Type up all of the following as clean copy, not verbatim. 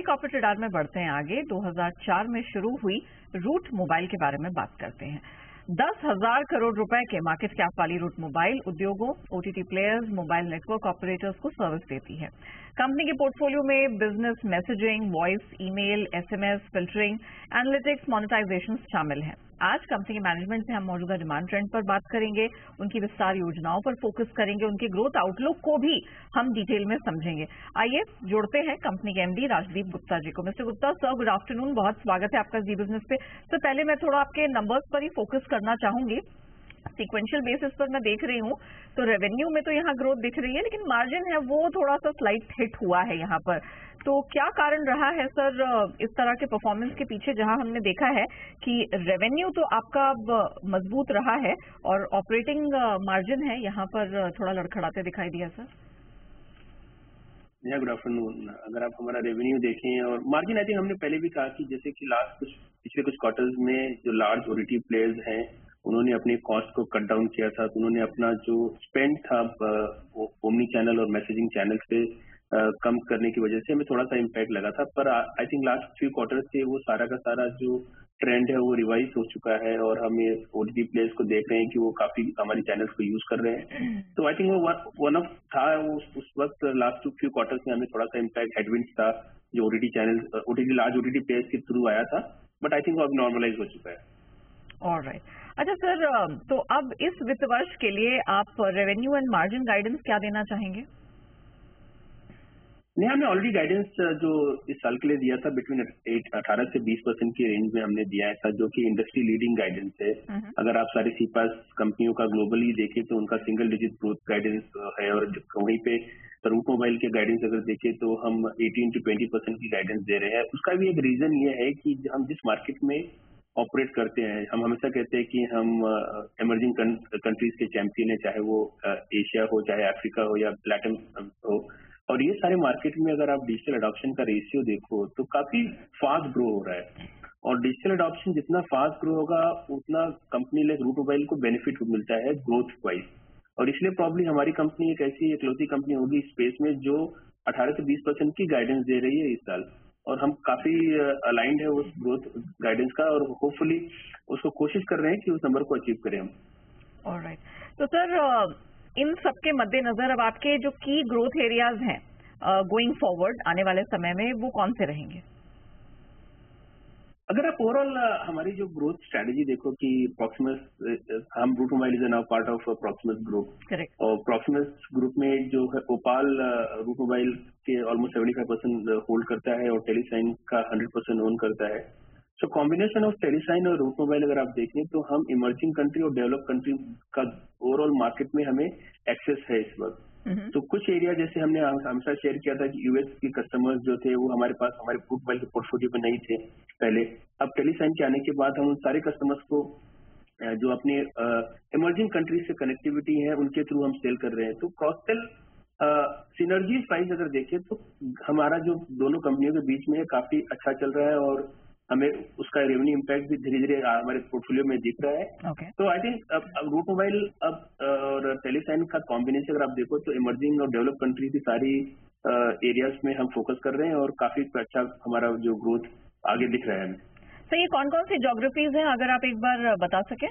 Corporate radar में बढ़ते हैं आगे। 2004 में शुरू हुई रूट मोबाइल के बारे में बात करते हैं। 10,000 करोड़ रुपए के मार्केट कैप वाली रूट मोबाइल उद्योगों, OTT players, mobile network operators को सर्विस देती है। कंपनी के पोर्टफोलियो में business messaging, voice, email, SMS, filtering, analytics, monetisation शामिल हैं। आज कंपनी के मैनेजमेंट से हम मौजूदा डिमांड ट्रेंड पर बात करेंगे, उनकी विस्तार योजनाओं पर फोकस करेंगे, उनके ग्रोथ आउटलुक को भी हम डिटेल में समझेंगे। आइए जोड़ते हैं कंपनी के एमडी राजदीप गुप्ता जी को। Mister Gupta sir, good afternoon, बहुत स्वागत है आपका जी बिजनेस पे। तो पहले मैं थोड़ा आपके नंबर्स पर ही फोकस करना चाहूंगी। सीक्वेंशियल बेसिस पर मैं देख रही हूँ तो रेवेन्यू में तो यहाँ ग्रोथ दिख रही है, लेकिन मार्जिन है वो थोड़ा सा स्लाइट हिट हुआ है यहाँ पर। तो क्या कारण रहा है सर इस तरह के परफॉर्मेंस के पीछे, जहां हमने देखा है कि रेवेन्यू तो आपका अब मजबूत रहा है और ऑपरेटिंग मार्जिन है यहाँ पर थोड़ा लड़खड़ाते दिखाई दिया सर? Good afternoon. अगर आप हमारा रेवेन्यू देखें और मार्जिन, आई थिंक हमने पहले भी कहा कि जैसे कि पिछले कुछ क्वार्टर्स में जो लार्ज ओटीटी प्लेयर्स हैं उन्होंने अपने कॉस्ट को कट डाउन किया था, तो उन्होंने अपना जो स्पेंड था ओमनी चैनल और मैसेजिंग चैनल से कम करने की वजह से हमें थोड़ा सा इम्पैक्ट लगा था। पर I think last few quarter से वो सारा का सारा जो ट्रेंड है वो रिवाइज हो चुका है और हमें ओटीटी प्लेयर्स को देख रहे हैं कि वो काफी हमारी चैनल्स को यूज कर रहे हैं। तो आई थिंक वो वन ऑफ था उस वक्त लास्ट फ्यू क्वार्टर्स में हमें थोड़ा सा इम्पैक्ट हेडविंड्स था जो OTT channel large OTT players के थ्रू आया था, बट आई थिंक वो अब नॉर्मलाइज हो चुका है। ऑलराइट। अच्छा सर, तो अब इस वित्त वर्ष के लिए आप रेवेन्यू एंड मार्जिन गाइडेंस क्या देना चाहेंगे? नहीं, हमने ऑलरेडी गाइडेंस जो इस साल के लिए दिया था बिटवीन 18 से 20% की रेंज में हमने दिया था, जो कि इंडस्ट्री लीडिंग गाइडेंस है। अगर आप सारे सीपास कंपनियों का ग्लोबली देखें तो उनका सिंगल डिजिट ग्रोथ गाइडेंस है, और वहीं पे रूट मोबाइल के गाइडेंस अगर देखें तो हम 18 to 20% की गाइडेंस दे रहे हैं। उसका भी एक रीजन ये है कि हम जिस मार्केट में ऑपरेट करते हैं, हम हमेशा कहते हैं कि हम इमर्जिंग कंट्रीज के चैंपियन है, चाहे वो एशिया हो, चाहे अफ्रीका हो या लैटिन हो। और ये सारे मार्केट में अगर आप डिजिटल अडॉप्शन का रेशियो देखो तो काफी फास्ट ग्रो हो रहा है, और डिजिटल अडॉप्शन जितना फास्ट ग्रो होगा उतना कंपनी लाइक रूट मोबाइल को बेनिफिट मिलता है ग्रोथ वाइज। और इसलिए प्रॉब्ली हमारी कंपनी एक ऐसी इकलौती कंपनी होगी स्पेस में जो 18 से 20% की गाइडेंस दे रही है इस साल, और हम काफी अलाइंड है उस ग्रोथ गाइडेंस का, और होपफुली उसको कोशिश कर रहे हैं कि उस नंबर को अचीव करें हम। ऑलराइट। तो सर, इन सबके मद्देनजर अब आपके जो की ग्रोथ एरियाज हैं गोइंग फॉरवर्ड आने वाले समय में, वो कौन से रहेंगे? अगर आप ओवरऑल हमारी जो ग्रोथ स्ट्रेटेजी देखो कि प्रॉक्सिमस, हम Route Mobile is now part of Proximus group, और प्रॉक्सिमस ग्रुप में जो है ओपाल रूट मोबाइल के ऑलमोस्ट 75% होल्ड करता है और टेलीसाइन का 100% ओन करता है। सो कॉम्बिनेशन ऑफ टेलीसाइन और रूट मोबाइल अगर आप देखें तो हम इमर्जिंग कंट्री और डेवलप कंट्री का ओवरऑल मार्केट में हमें एक्सेस है इस वक्त। तो कुछ एरिया जैसे हमने हमेशा शेयर किया था कि यूएस के कस्टमर्स जो थे वो हमारे पास हमारे रूट मोबाइल के पोर्टफोलियो में नहीं थे पहले। अब टेलीसाइन के आने के बाद हम उन सारे कस्टमर्स को जो अपने इमर्जिंग कंट्रीज से कनेक्टिविटी है उनके थ्रू हम सेल कर रहे हैं। तो क्रॉस सेल सिनर्जी प्राइस अगर देखें तो हमारा जो दोनों कंपनियों के बीच में काफी अच्छा चल रहा है, और हमें उसका रेवेन्यू इम्पैक्ट भी धीरे धीरे हमारे पोर्टफोलियो में दिख रहा है। तो आई थिंक अब रूट मोबाइल अब और टेलीसाइन का कॉम्बिनेशन अगर आप देखो तो इमर्जिंग और डेवलप कंट्री की सारी एरियाज में हम फोकस कर रहे हैं, और काफी अच्छा हमारा जो ग्रोथ आगे दिख रहा है हमें। सर, ये कौन कौन सी ज्योग्राफीज हैं, अगर आप एक बार बता सकें?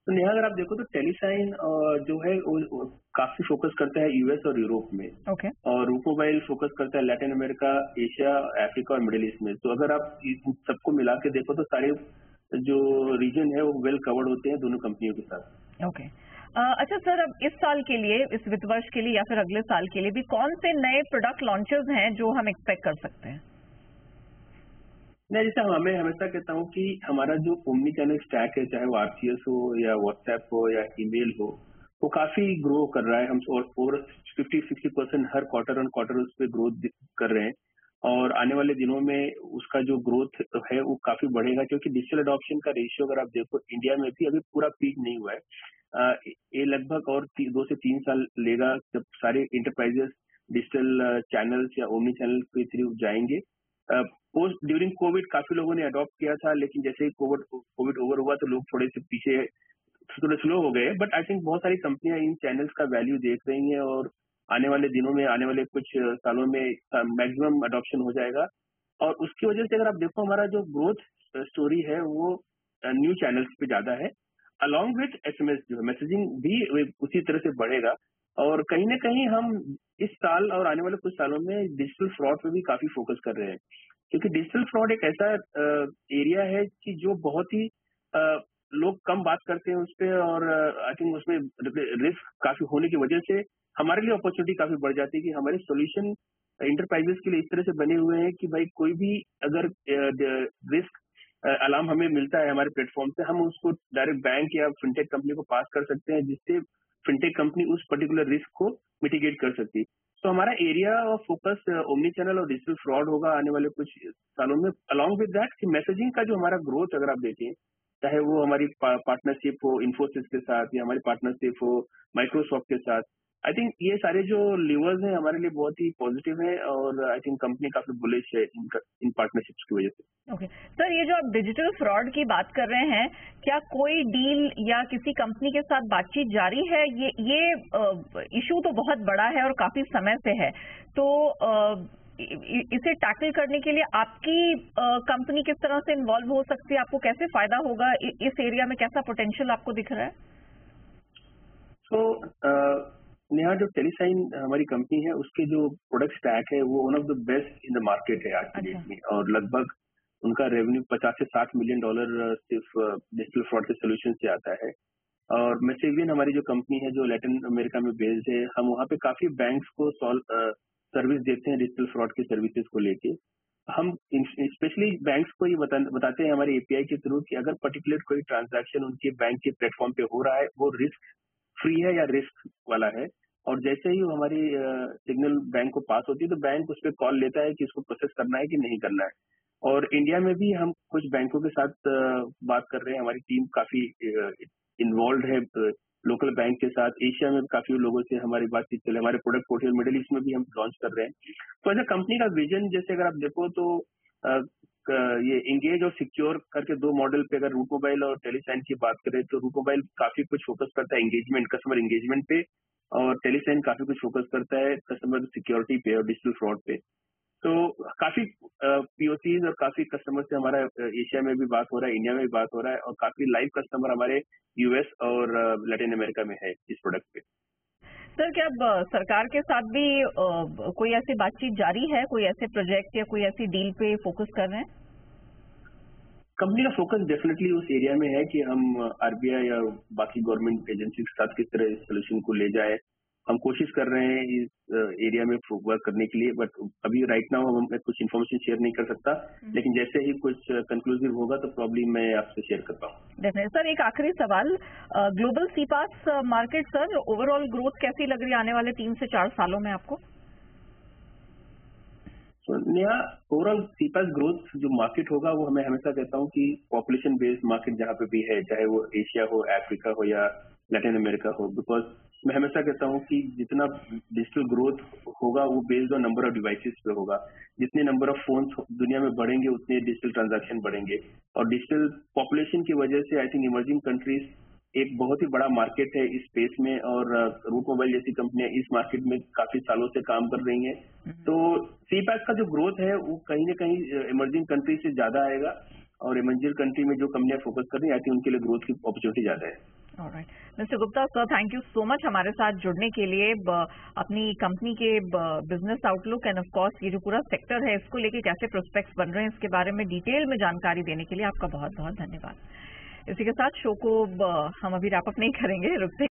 तो नेहा, अगर आप देखो तो टेलीसाइन जो है वो काफी फोकस करता है यूएस और यूरोप में, और रूट मोबाइल फोकस करता है लैटिन अमेरिका, एशिया, अफ्रीका और मिडिल ईस्ट में। तो अगर आप इन सबको मिला के देखो तो सारे जो रीजन है वो वेल कवर्ड होते हैं दोनों कंपनियों के साथ। ओके। अच्छा सर, अब इस साल के लिए, इस वित्त वर्ष के लिए या फिर अगले साल के लिए भी कौन से नए प्रोडक्ट लॉन्चेस हैं जो हम एक्सपेक्ट कर सकते हैं? मैं जैसे हमें हमेशा कहता हूँ कि हमारा जो ओमनी चैनल स्टैक है, चाहे वो आरसीएस हो या व्हाट्सएप हो या ईमेल हो, वो काफी ग्रो कर रहा है। हम और 50-60% हर क्वार्टर ऑन क्वार्टर उस पर ग्रोथ कर रहे हैं, और आने वाले दिनों में उसका जो ग्रोथ है वो काफी बढ़ेगा, क्योंकि डिजिटल अडॉप्शन का रेशियो अगर आप देखो इंडिया में भी अभी पूरा पीक नहीं हुआ है। ये लगभग और 2 से 3 साल लेगा जब सारे इंटरप्राइजेस डिजिटल चैनल्स या ओमनी चैनल के थ्रू जाएंगे। पोस्ट ड्यूरिंग कोविड काफी लोगों ने अडॉप्ट किया था, लेकिन जैसे ही कोविड ओवर हुआ तो लोग थोड़े से पीछे, थोड़े स्लो हो गए। बट आई थिंक बहुत सारी कंपनियां इन चैनल्स का वैल्यू देख रही हैं, और आने वाले दिनों में, आने वाले कुछ सालों में मैक्सिमम अडॉप्शन हो जाएगा। और उसकी वजह से अगर आप देखो हमारा जो ग्रोथ स्टोरी है वो न्यू चैनल्स पे ज्यादा है, अलॉन्ग विथ एसएमएस जो है मैसेजिंग भी उसी तरह से बढ़ेगा। और कहीं ना कहीं हम इस साल और आने वाले कुछ सालों में डिजिटल फ्रॉड पे भी काफी फोकस कर रहे हैं, क्योंकि डिजिटल फ्रॉड एक ऐसा एरिया है कि जो बहुत ही लोग कम बात करते हैं उस पर, और आई थिंक उसमें रिस्क काफी होने की वजह से हमारे लिए अपॉर्चुनिटी काफी बढ़ जाती है कि हमारे सॉल्यूशन इंटरप्राइजेस के लिए इस तरह से बने हुए हैं कि भाई कोई भी अगर रिस्क अलार्म हमें मिलता है हमारे प्लेटफॉर्म से, हम उसको डायरेक्ट बैंक या फिनटेक कंपनी को पास कर सकते हैं, जिससे फिनटेक कंपनी उस पर्टिकुलर रिस्क को मिटिगेट कर सकती है। तो हमारा area of focus omni channel और डिजिटल फ्रॉड होगा आने वाले कुछ सालों में। अलॉन्ग विद दैट कि मैसेजिंग का जो हमारा ग्रोथ अगर आप देखें, चाहे वो हमारी पार्टनरशिप हो इन्फोसिस के साथ या हमारी पार्टनरशिप हो माइक्रोसॉफ्ट के साथ, आई थिंक ये सारे जो लीवर्स हैं हमारे लिए बहुत ही पॉजिटिव है, और आई थिंक कंपनी काफी बुलिश है इन पार्टनरशिप्स की वजह से। ओके सर, ये जो आप डिजिटल फ्रॉड की बात कर रहे हैं, क्या कोई डील या किसी कंपनी के साथ बातचीत जारी है? ये इशू तो बहुत बड़ा है और काफी समय से है, तो इसे टैकल करने के लिए आपकी कंपनी किस तरह से इन्वॉल्व हो सकती है? आपको कैसे फायदा होगा? इस एरिया में कैसा पोटेंशियल आपको दिख रहा है? तो नेहा, जो टेलीसाइन हमारी कंपनी है उसके जो प्रोडक्ट स्टैक है वो one of the best in the market है आज की डेट में, और लगभग उनका रेवेन्यू 50 से 60 मिलियन डॉलर सिर्फ डिजिटल फ्रॉड के सोल्यूशन से आता है। और मेसेवियन हमारी जो कंपनी है जो लैटिन अमेरिका में बेस्ड है, हम वहाँ पे काफी बैंक्स को सर्विस देते हैं डिजिटल फ्रॉड की सर्विसेज को लेके। हम स्पेशली बैंक्स को ये बताते हैं हमारे एपीआई के थ्रू कि अगर पर्टिकुलर कोई ट्रांजैक्शन उनके बैंक के प्लेटफॉर्म पे हो रहा है वो रिस्क फ्री है या रिस्क वाला है, और जैसे ही वो हमारी सिग्नल बैंक को पास होती है तो बैंक उस पर कॉल लेता है कि इसको प्रोसेस करना है कि नहीं करना है। और इंडिया में भी हम कुछ बैंकों के साथ बात कर रहे हैं, हमारी टीम काफी इन्वॉल्व है लोकल बैंक के साथ। एशिया में काफी लोगों से हमारी बातचीत चले, हमारे प्रोडक्ट पोर्टल मिडिल ईस्ट में भी हम लॉन्च कर रहे हैं। तो एज कंपनी का विजन जैसे अगर आप देखो तो ये इंगेज और सिक्योर करके दो मॉडल पे अगर रूट मोबाइल और टेलीसाइन की बात करें तो रूट मोबाइल काफी कुछ फोकस करता है एंगेजमेंट, कस्टमर एंगेजमेंट पे, और टेलीसाइन काफी कुछ फोकस करता है कस्टमर सिक्योरिटी पे और डिजिटल फ्रॉड पे। तो काफी पीओसीज और काफी कस्टमर से हमारा एशिया में भी बात हो रहा है, इंडिया में भी बात हो रहा है, और काफी लाइव कस्टमर हमारे यूएस और लैटिन अमेरिका में है इस प्रोडक्ट पे। सर, क्या अब सरकार के साथ भी कोई ऐसी बातचीत जारी है? कोई ऐसे प्रोजेक्ट या कोई ऐसी डील पे फोकस कर रहे हैं? कंपनी का फोकस डेफिनेटली उस एरिया में है कि हम आरबीआई या बाकी गवर्नमेंट एजेंसी के साथ किस तरह इस सोल्यूशन को ले जाए। हम कोशिश कर रहे हैं इस एरिया में वर्क करने के लिए, बट अभी राइट नाउ हम कुछ इन्फॉर्मेशन शेयर नहीं कर सकता, लेकिन जैसे ही कुछ कंक्लूसिव होगा तो प्रॉब्लम मैं आपसे शेयर करता हूँ। डेफिनेटली सर, एक आखिरी सवाल, global CPaaS market sir, overall growth कैसी लग रही है आने वाले 3 से 4 सालों में आपको? नेहा, ओवरऑल सीपास ग्रोथ जो मार्केट होगा वो मैं हमेशा कहता हूँ कि पॉपुलेशन बेस्ड मार्केट जहाँ पे भी है, चाहे वो एशिया हो, अफ्रीका हो या लैटिन अमेरिका हो, बिकॉज मैं हमेशा कहता हूँ कि जितना डिजिटल ग्रोथ होगा वो based on number of devices पे होगा। जितने नंबर ऑफ फोन्स दुनिया में बढ़ेंगे उतने डिजिटल ट्रांजैक्शन बढ़ेंगे, और डिजिटल पॉपुलेशन की वजह से आई थिंक इमर्जिंग कंट्रीज एक बहुत ही बड़ा मार्केट है इस स्पेस में, और रूट मोबाइल जैसी कंपनियां इस मार्केट में काफी सालों से काम कर रही हैं। तो सीपैक का जो ग्रोथ है वो कहीं ना कहीं इमर्जिंग कंट्री से ज्यादा आएगा, और इमर्जिंग कंट्री में जो कंपनियां फोकस कर रही है आई थिंक उनके लिए ग्रोथ की अपॉर्चुनिटी ज्यादा है। Alright, mister Gupta sir, thank you so much हमारे साथ जुड़ने के लिए, अपनी कंपनी के business outlook end of course ये जो पूरा सेक्टर है इसको लेके कैसे प्रोस्पेक्ट्स बन रहे हैं इसके बारे में डिटेल में जानकारी देने के लिए आपका बहुत बहुत धन्यवाद। इसी के साथ शो को हम अभी रैप अप नहीं करेंगे, रुकते